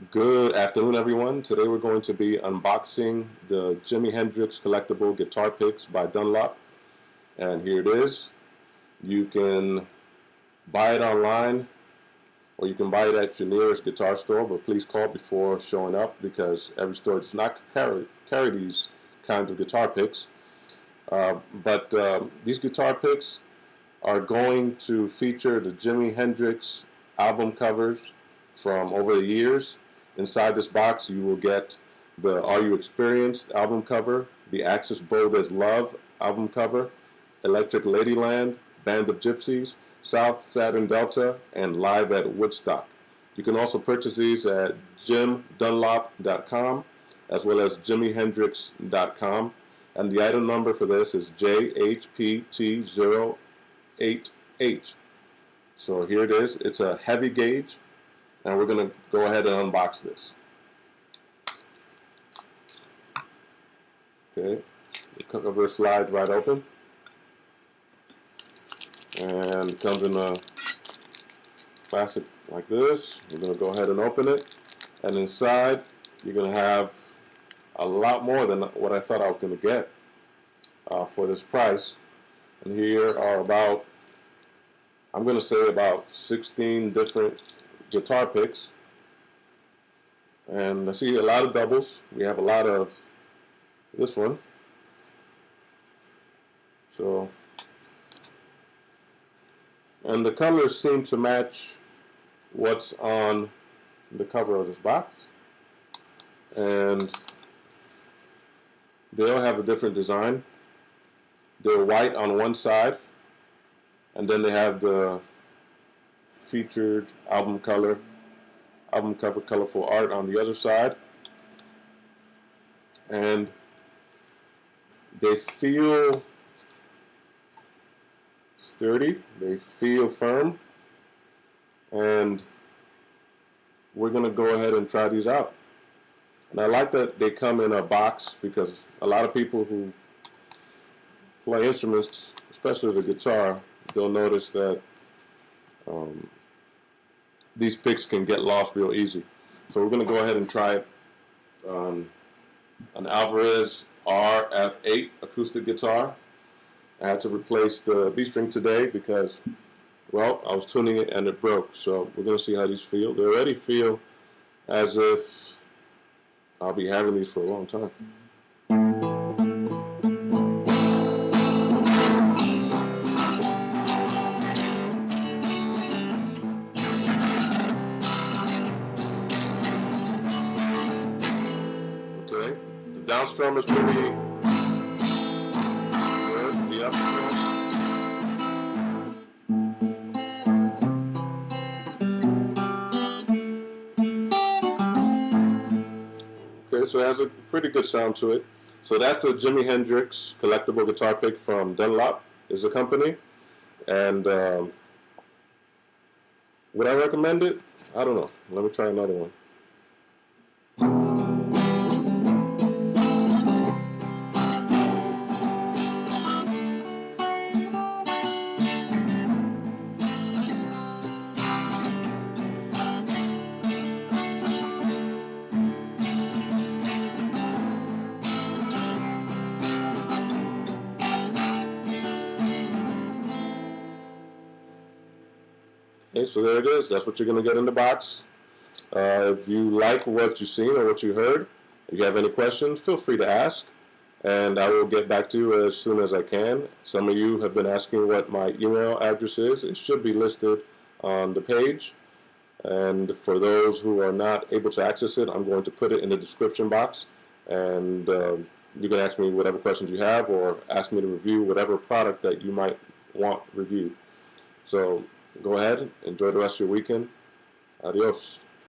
Good afternoon, everyone. Today we're going to be unboxing the Jimi Hendrix Collectible Guitar Picks by Dunlop. And here it is. You can buy it online or you can buy it at your nearest guitar store, but please call before showing up because every store does not carry these kinds of guitar picks. But these guitar picks are going to feature the Jimi Hendrix album covers from over the years. Inside this box you will get the Are You Experienced album cover, the Axis Bold as Love album cover, Electric Ladyland, Band of Gypsies, South Saturn Delta, and Live at Woodstock. You can also purchase these at jimdunlop.com as well as jimihendrix.com, and the item number for this is JHPT08H. So here it is. It's a heavy gauge, and we're going to go ahead and unbox this. Okay, the cover slides right open, and it comes in a plastic like this. We're going to go ahead and open it, and inside you're going to have a lot more than what I thought I was going to get for this price. And here are about, I'm going to say about 16 different guitar picks, and I see a lot of doubles. We have a lot of this one, so, and the colors seem to match what's on the cover of this box, and they all have a different design. They're white on one side, and then they have the featured album cover colorful art on the other side, and they feel sturdy, they feel firm, and we're going to go ahead and try these out. And I like that they come in a box because a lot of people who play instruments, especially the guitar, they'll notice that these picks can get lost real easy. So we're going to go ahead and try it on an Alvarez RF8 acoustic guitar. I had to replace the B string today because, well, I was tuning it and it broke. So we're going to see how these feel. They already feel as if I'll be having these for a long time. The downstrum is pretty good. The upstrum. Okay, so it has a pretty good sound to it. So that's the Jimi Hendrix Collectible Guitar Pick from Dunlop is the company. And would I recommend it? I don't know. Let me try another one. Okay, so there it is. That's what you're going to get in the box. If you like what you've seen or what you heard, if you have any questions, feel free to ask, and I will get back to you as soon as I can. Some of you have been asking what my email address is. It should be listed on the page, and for those who are not able to access it, I'm going to put it in the description box, and you can ask me whatever questions you have or ask me to review whatever product that you might want reviewed. So go ahead, enjoy the rest of your weekend. Adios.